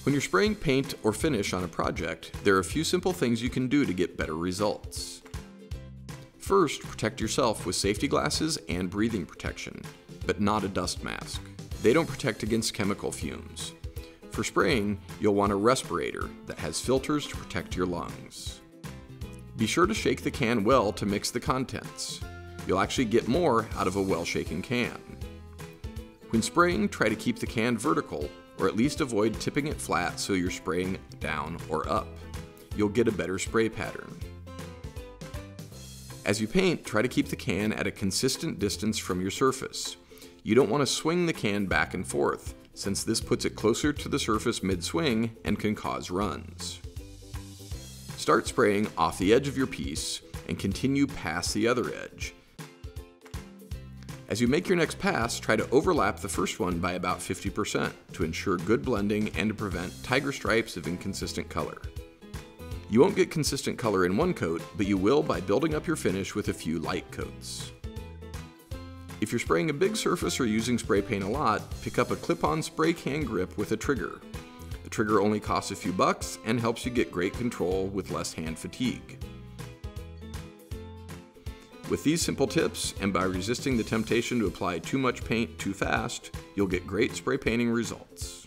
When you're spraying paint or finish on a project, there are a few simple things you can do to get better results. First, protect yourself with safety glasses and breathing protection, but not a dust mask. They don't protect against chemical fumes. For spraying, you'll want a respirator that has filters to protect your lungs. Be sure to shake the can well to mix the contents. You'll actually get more out of a well-shaken can. When spraying, try to keep the can vertical, or at least avoid tipping it flat so you're spraying down or up. You'll get a better spray pattern. As you paint, try to keep the can at a consistent distance from your surface. You don't want to swing the can back and forth, since this puts it closer to the surface mid-swing and can cause runs. Start spraying off the edge of your piece and continue past the other edge. As you make your next pass, try to overlap the first one by about 50% to ensure good blending and to prevent tiger stripes of inconsistent color. You won't get consistent color in one coat, but you will by building up your finish with a few light coats. If you're spraying a big surface or using spray paint a lot, pick up a clip-on spray can grip with a trigger. The trigger only costs a few bucks and helps you get great control with less hand fatigue. With these simple tips, and by resisting the temptation to apply too much paint too fast, you'll get great spray painting results.